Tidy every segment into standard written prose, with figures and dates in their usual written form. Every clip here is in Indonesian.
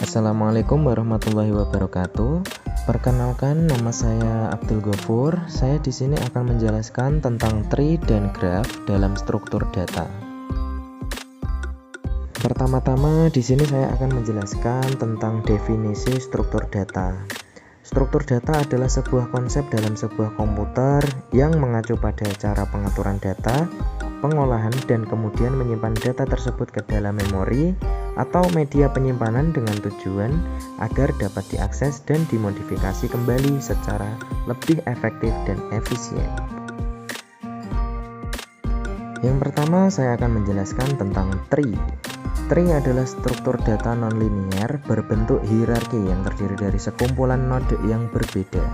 Assalamualaikum warahmatullahi wabarakatuh. Perkenalkan, nama saya Abdul Ghafur. Saya di sini akan menjelaskan tentang tree dan graph dalam struktur data. Pertama-tama di sini saya akan menjelaskan tentang definisi struktur data. Struktur data adalah sebuah konsep dalam sebuah komputer yang mengacu pada cara pengaturan data, pengolahan, dan kemudian menyimpan data tersebut ke dalam memori atau media penyimpanan dengan tujuan agar dapat diakses dan dimodifikasi kembali secara lebih efektif dan efisien. Yang pertama, saya akan menjelaskan tentang tree. Tree adalah struktur data nonlinear berbentuk hierarki yang terdiri dari sekumpulan node yang berbeda.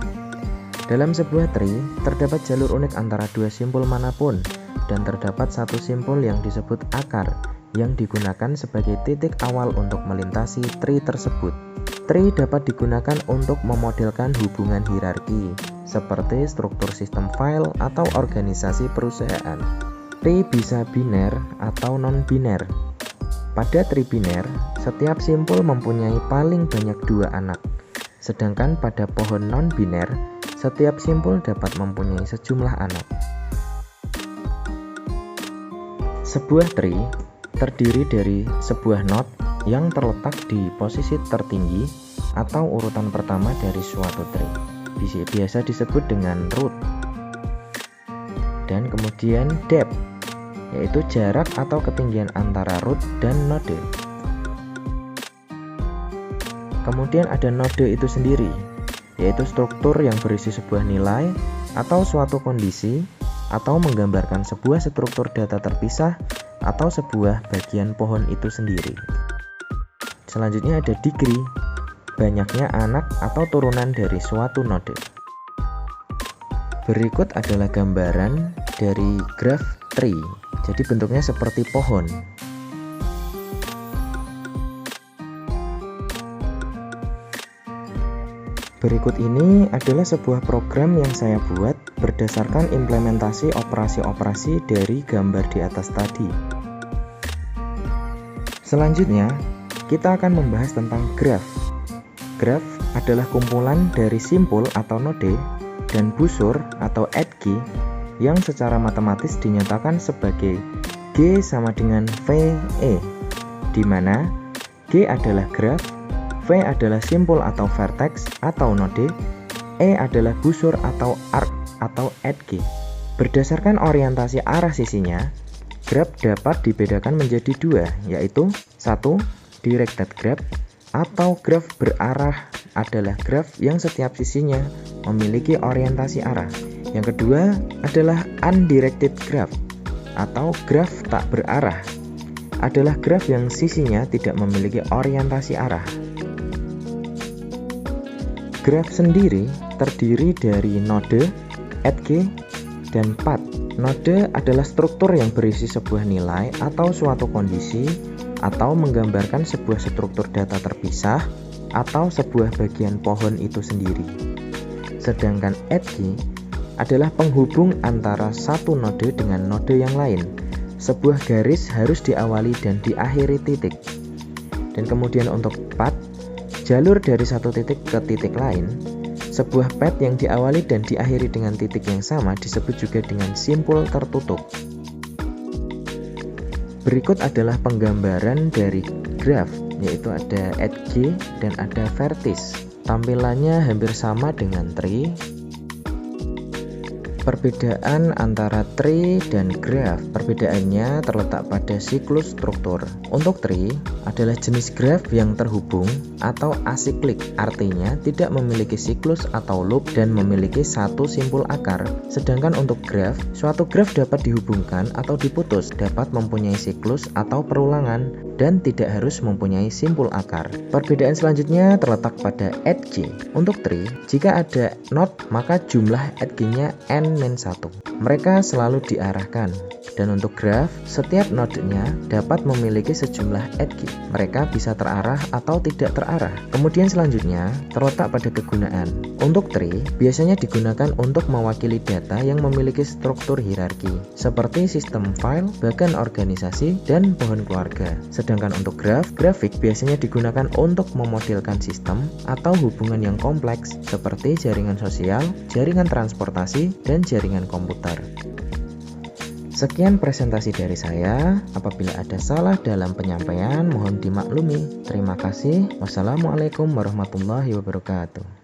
Dalam sebuah tree, terdapat jalur unik antara dua simpul manapun, dan terdapat satu simpul yang disebut akar, yang digunakan sebagai titik awal untuk melintasi tree tersebut. Tree dapat digunakan untuk memodelkan hubungan hierarki, seperti struktur sistem file atau organisasi perusahaan. Tree bisa biner atau non-biner. Pada tree biner, setiap simpul mempunyai paling banyak 2 anak. Sedangkan pada pohon non-biner, setiap simpul dapat mempunyai sejumlah anak. Sebuah tree terdiri dari sebuah node yang terletak di posisi tertinggi atau urutan pertama dari suatu tree. Biasa disebut dengan root. Dan kemudian depth, yaitu jarak atau ketinggian antara root dan node. Kemudian ada node itu sendiri, yaitu struktur yang berisi sebuah nilai atau suatu kondisi atau menggambarkan sebuah struktur data terpisah atau sebuah bagian pohon itu sendiri. Selanjutnya ada degree, banyaknya anak atau turunan dari suatu node. Berikut adalah gambaran dari graph tree. Jadi bentuknya seperti pohon. Berikut ini adalah sebuah program yang saya buat berdasarkan implementasi operasi-operasi dari gambar di atas tadi. Selanjutnya, kita akan membahas tentang graph. Graph adalah kumpulan dari simpul atau node dan busur atau edge yang secara matematis dinyatakan sebagai G sama dengan VE, di mana G adalah graph, V adalah simpul atau vertex atau node, E adalah busur atau arc atau edge. Berdasarkan orientasi arah sisinya, graph dapat dibedakan menjadi 2, yaitu 1. Directed graph atau graph berarah adalah graph yang setiap sisinya memiliki orientasi arah. Yang kedua adalah undirected graph atau graph tak berarah, adalah graph yang sisinya tidak memiliki orientasi arah. Graph sendiri terdiri dari node, edge, dan path. Node adalah struktur yang berisi sebuah nilai atau suatu kondisi atau menggambarkan sebuah struktur data terpisah atau sebuah bagian pohon itu sendiri. Sedangkan edge adalah penghubung antara satu node dengan node yang lain. Sebuah garis harus diawali dan diakhiri titik. Dan kemudian untuk path, jalur dari satu titik ke titik lain. Sebuah path yang diawali dan diakhiri dengan titik yang sama disebut juga dengan simpul tertutup. Berikut adalah penggambaran dari graph, yaitu ada edge dan ada vertex. Tampilannya hampir sama dengan tree. Perbedaan antara tree dan graph, perbedaannya terletak pada siklus struktur. Untuk tree adalah jenis graph yang terhubung atau asiklik, artinya tidak memiliki siklus atau loop dan memiliki satu simpul akar. Sedangkan untuk graph, suatu graph dapat dihubungkan atau diputus, dapat mempunyai siklus atau perulangan, dan tidak harus mempunyai simpul akar. Perbedaan selanjutnya terletak pada edge. Untuk tree, jika ada node, maka jumlah edge-nya n-1. Mereka selalu diarahkan. Dan untuk graph, setiap node-nya dapat memiliki sejumlah edge. Mereka bisa terarah atau tidak terarah. Kemudian selanjutnya terletak pada kegunaan. Untuk tree, biasanya digunakan untuk mewakili data yang memiliki struktur hierarki, seperti sistem file, bahkan organisasi, dan pohon keluarga. Sedangkan untuk grafik biasanya digunakan untuk memodelkan sistem atau hubungan yang kompleks seperti jaringan sosial, jaringan transportasi, dan jaringan komputer. Sekian presentasi dari saya. Apabila ada salah dalam penyampaian, mohon dimaklumi. Terima kasih. Wassalamualaikum warahmatullahi wabarakatuh.